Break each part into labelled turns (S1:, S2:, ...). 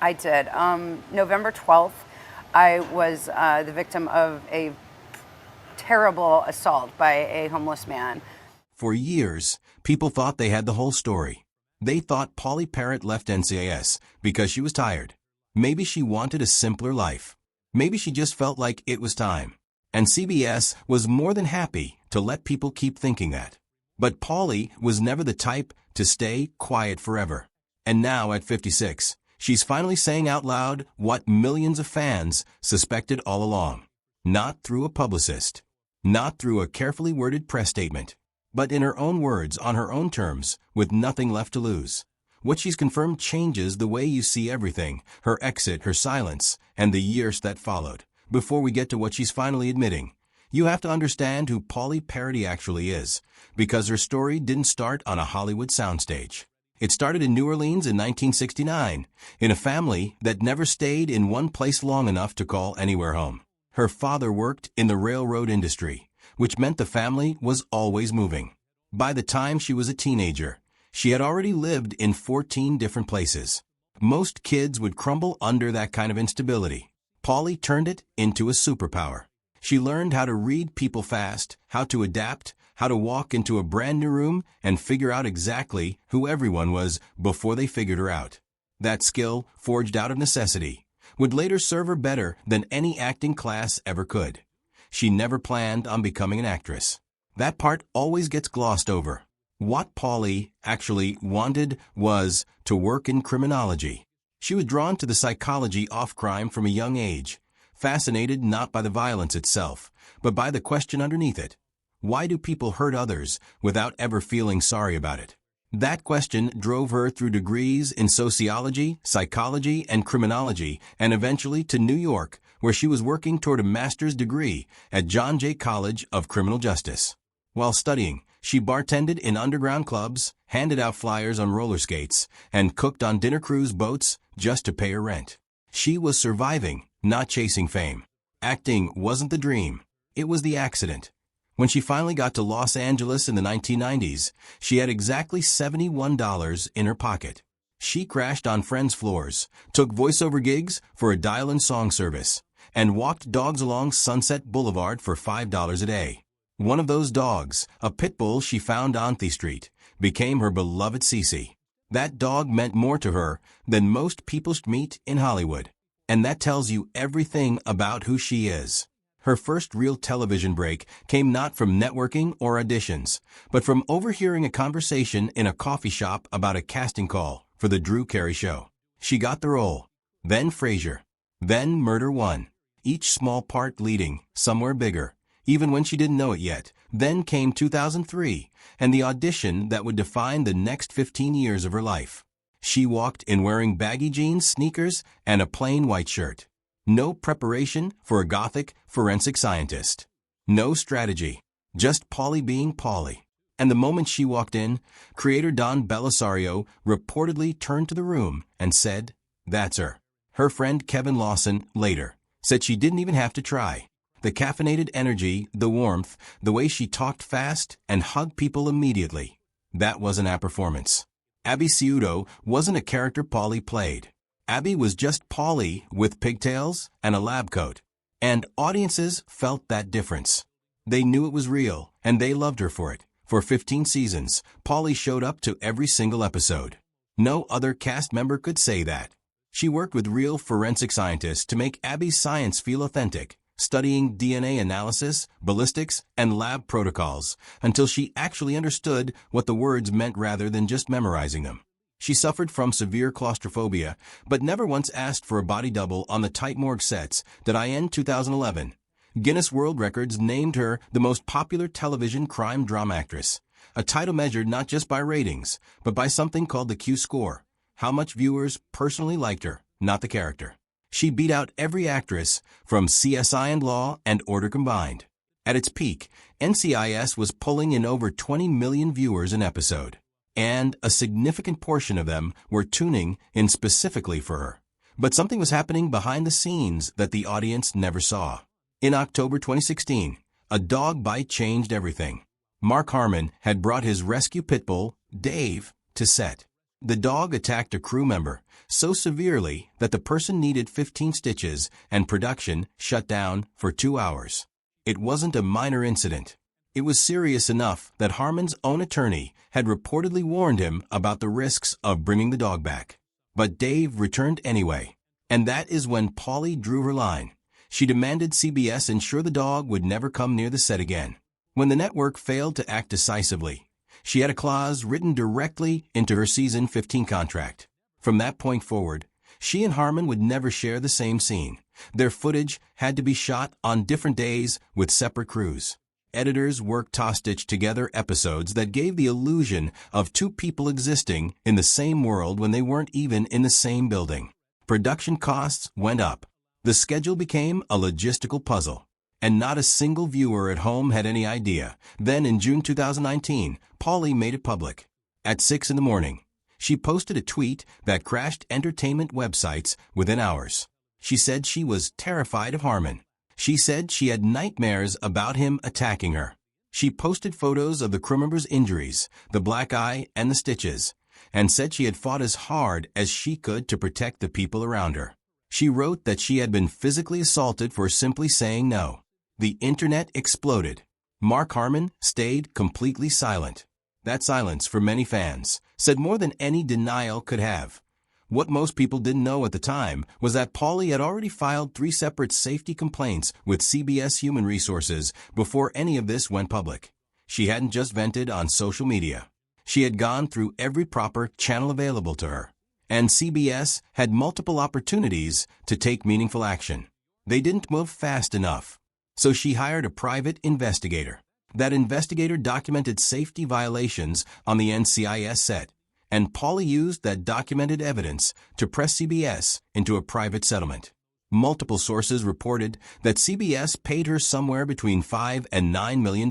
S1: I did. November 12th, I was the victim of a terrible assault by a homeless man.
S2: For years, people thought they had the whole story. They thought Pauley Perrette left NCIS because she was tired. Maybe she wanted a simpler life. Maybe she just felt like it was time. And CBS was more than happy to let people keep thinking that. But Pauley was never the type to stay quiet forever. And now at 56, she's finally saying out loud what millions of fans suspected all along. Not through a publicist. Not through a carefully worded press statement. But in her own words, on her own terms, with nothing left to lose. What she's confirmed changes the way you see everything, her exit, her silence, and the years that followed. Before we get to what she's finally admitting, you have to understand who Pauley Perrette actually is, because her story didn't start on a Hollywood soundstage. It started in New Orleans in 1969, in a family that never stayed in one place long enough to call anywhere home. Her father worked in the railroad industry, which meant the family was always moving. By the time she was a teenager, she had already lived in 14 different places. Most kids would crumble under that kind of instability. Pauley turned it into a superpower. She learned how to read people fast, how to adapt, how to walk into a brand new room and figure out exactly who everyone was before they figured her out. That skill, forged out of necessity, would later serve her better than any acting class ever could. She never planned on becoming an actress. That part always gets glossed over. What Pauley actually wanted was to work in criminology. She was drawn to the psychology of crime from a young age, fascinated not by the violence itself, but by the question underneath it. Why do people hurt others without ever feeling sorry about it? That question drove her through degrees in sociology, psychology, and criminology, and eventually to New York, where she was working toward a master's degree at John Jay College of Criminal Justice. While studying, she bartended in underground clubs, handed out flyers on roller skates, and cooked on dinner cruise boats just to pay her rent. She was surviving, not chasing fame. Acting wasn't the dream. It was the accident. When she finally got to Los Angeles in the 1990s, she had exactly $71 in her pocket. She crashed on friends' floors, took voiceover gigs for a dial-in song service, and walked dogs along Sunset Boulevard for $5 a day. One of those dogs, a pit bull she found on Th Street, became her beloved Cece. That dog meant more to her than most people meet in Hollywood. And that tells you everything about who she is. Her first real television break came not from networking or auditions, but from overhearing a conversation in a coffee shop about a casting call for The Drew Carey Show. She got the role, then Frasier, then Murder One, each small part leading somewhere bigger, even when she didn't know it yet. Then came 2003, and the audition that would define the next 15 years of her life. She walked in wearing baggy jeans, sneakers, and a plain white shirt. No preparation for a gothic forensic scientist. No strategy. Just Pauley being Pauley. And the moment she walked in, creator Don Bellisario reportedly turned to the room and said, "That's her." Her friend Kevin Lawson later said she didn't even have to try. The caffeinated energy, the warmth, the way she talked fast and hugged people immediately. That wasn't a performance. Abby Sciuto wasn't a character Pauley played. Abby was just Pauley with pigtails and a lab coat. And audiences felt that difference. They knew it was real, and they loved her for it. For 15 seasons, Pauley showed up to every single episode. No other cast member could say that. She worked with real forensic scientists to make Abby's science feel authentic, studying DNA analysis, ballistics, and lab protocols, until she actually understood what the words meant rather than just memorizing them. She suffered from severe claustrophobia, but never once asked for a body double on the tight morgue sets that in 2011. Guinness World Records named her the most popular television crime drama actress, a title measured not just by ratings, but by something called the Q-score, how much viewers personally liked her, not the character. She beat out every actress from CSI and Law and Order combined. At its peak, NCIS was pulling in over 20 million viewers an episode, and a significant portion of them were tuning in specifically for her. But something was happening behind the scenes that the audience never saw. In October 2016, a dog bite changed everything. Mark Harmon had brought his rescue pit bull, Dave, to set. The dog attacked a crew member so severely that the person needed 15 stitches and production shut down for 2 hours. It wasn't a minor incident. It was serious enough that Harmon's own attorney had reportedly warned him about the risks of bringing the dog back. But Dave returned anyway. And that is when Pauley drew her line. She demanded CBS ensure the dog would never come near the set again. When the network failed to act decisively, she had a clause written directly into her season 15 contract. From that point forward, she and Harmon would never share the same scene. Their footage had to be shot on different days with separate crews. Editors worked to stitch together episodes that gave the illusion of two people existing in the same world when they weren't even in the same building. Production costs went up. The schedule became a logistical puzzle. And not a single viewer at home had any idea. Then in June 2019, Pauley made it public. At 6 in the morning, she posted a tweet that crashed entertainment websites within hours. She said she was terrified of Harmon. She said she had nightmares about him attacking her. She posted photos of the crew member's injuries, the black eye and the stitches, and said she had fought as hard as she could to protect the people around her. She wrote that she had been physically assaulted for simply saying no. The internet exploded. Mark Harmon stayed completely silent. That silence, for many fans, said more than any denial could have. What most people didn't know at the time was that Pauley had already filed 3 separate safety complaints with CBS Human Resources before any of this went public. She hadn't just vented on social media. She had gone through every proper channel available to her. And CBS had multiple opportunities to take meaningful action. They didn't move fast enough. So she hired a private investigator. That investigator documented safety violations on the NCIS set, and Pauley used that documented evidence to press CBS into a private settlement. Multiple sources reported that CBS paid her somewhere between $5 and $9 million.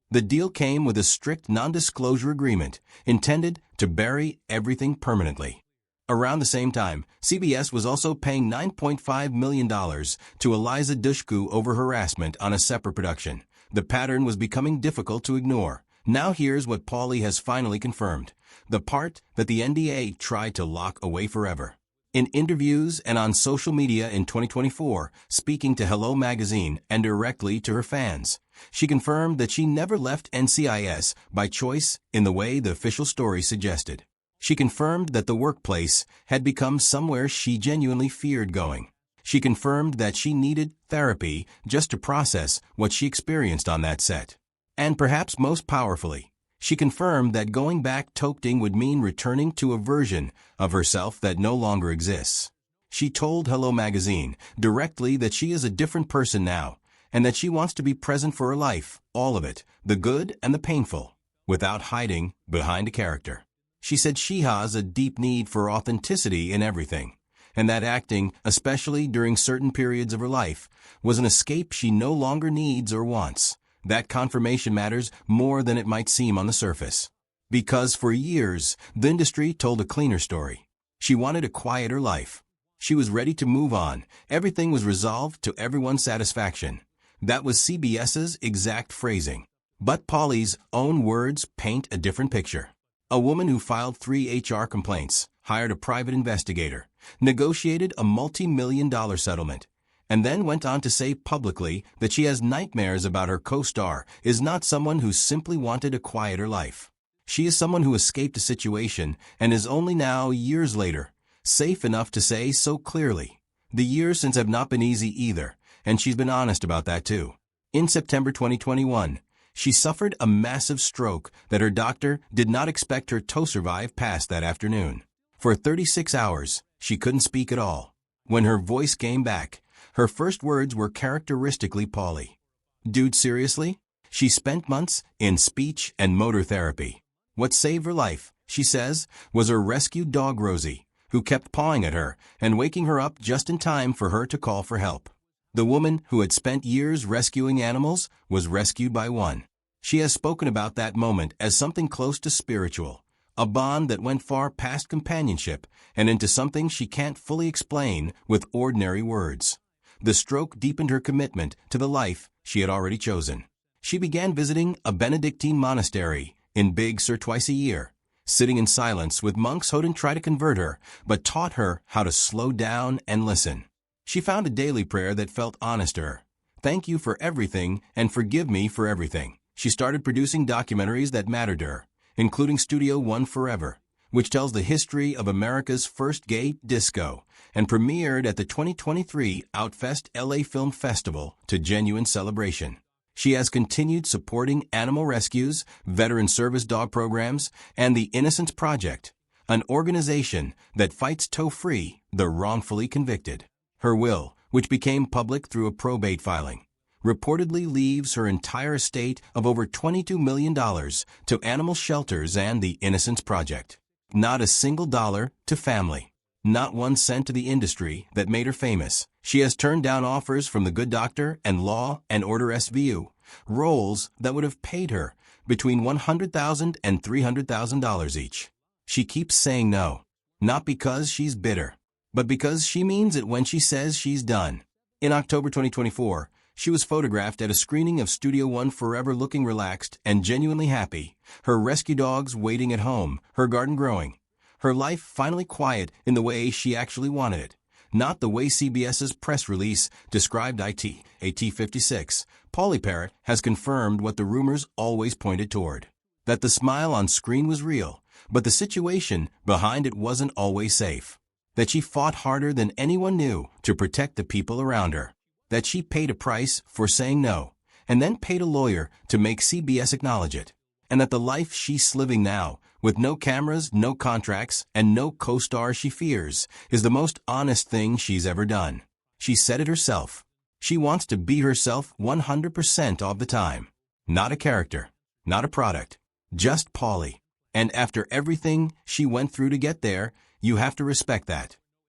S2: The deal came with a strict non-disclosure agreement intended to bury everything permanently. Around the same time, CBS was also paying $9.5 million to Eliza Dushku over harassment on a separate production. The pattern was becoming difficult to ignore. Now here's what Pauley has finally confirmed, the part that the NDA tried to lock away forever. In interviews and on social media in 2024, speaking to Hello Magazine and directly to her fans, she confirmed that she never left NCIS by choice in the way the official story suggested. She confirmed that the workplace had become somewhere she genuinely feared going. She confirmed that she needed therapy just to process what she experienced on that set. And perhaps most powerfully, she confirmed that going back toting would mean returning to a version of herself that no longer exists. She told Hello Magazine directly that she is a different person now, and that she wants to be present for her life, all of it, the good and the painful, without hiding behind a character. She said she has a deep need for authenticity in everything, and that acting, especially during certain periods of her life, was an escape she no longer needs or wants. That confirmation matters more than it might seem on the surface. Because for years, the industry told a cleaner story. She wanted a quieter life. She was ready to move on. Everything was resolved to everyone's satisfaction. That was CBS's exact phrasing. But Pauley's own words paint a different picture. A woman who filed 3 HR complaints, hired a private investigator, negotiated a multi-million-dollar settlement, and then went on to say publicly that she has nightmares about her co-star is not someone who simply wanted a quieter life. She is someone who escaped a situation and is only now, years later, safe enough to say so clearly. The years since have not been easy either, and she's been honest about that too. In September 2021, she suffered a massive stroke that her doctor did not expect her to survive past that afternoon. For 36 hours, she couldn't speak at all. When her voice came back, her first words were characteristically Pauley. Dude, seriously? She spent months in speech and motor therapy. What saved her life, she says, was her rescued dog Rosie, who kept pawing at her and waking her up just in time for her to call for help. The woman who had spent years rescuing animals was rescued by one. She has spoken about that moment as something close to spiritual, a bond that went far past companionship and into something she can't fully explain with ordinary words. The stroke deepened her commitment to the life she had already chosen. She began visiting a Benedictine monastery in Big Sur twice a year, sitting in silence with monks who didn't try to convert her, but taught her how to slow down and listen. She found a daily prayer that felt honest to her. Thank you for everything and forgive me for everything. She started producing documentaries that mattered to her, including Studio One Forever, which tells the history of America's first gay disco, and premiered at the 2023 Outfest LA Film Festival to genuine celebration. She has continued supporting animal rescues, veteran service dog programs, and the Innocence Project, an organization that fights toll-free the wrongfully convicted. Her will, which became public through a probate filing, reportedly leaves her entire estate of over $22 million to animal shelters and the Innocence Project. Not a single dollar to family. Not 1 cent to the industry that made her famous. She has turned down offers from The Good Doctor and Law and Order SVU, roles that would have paid her between $100,000 and $300,000 each. She keeps saying no, not because she's bitter, but because she means it when she says she's done. In October 2024, she was photographed at a screening of Studio One Forever looking relaxed and genuinely happy, her rescue dogs waiting at home, her garden growing, her life finally quiet in the way she actually wanted it, not the way CBS's press release described it. AT56, Pauley Perrette has confirmed what the rumors always pointed toward, that the smile on screen was real, but the situation behind it wasn't always safe. That she fought harder than anyone knew to protect the people around her. That she paid a price for saying no, and then paid a lawyer to make CBS acknowledge it. And that the life she's living now, with no cameras, no contracts, and no co-star she fears, is the most honest thing she's ever done. She said it herself. She wants to be herself 100% of the time. Not a character, not a product, just Pauley. And after everything she went through to get there, you have to respect that.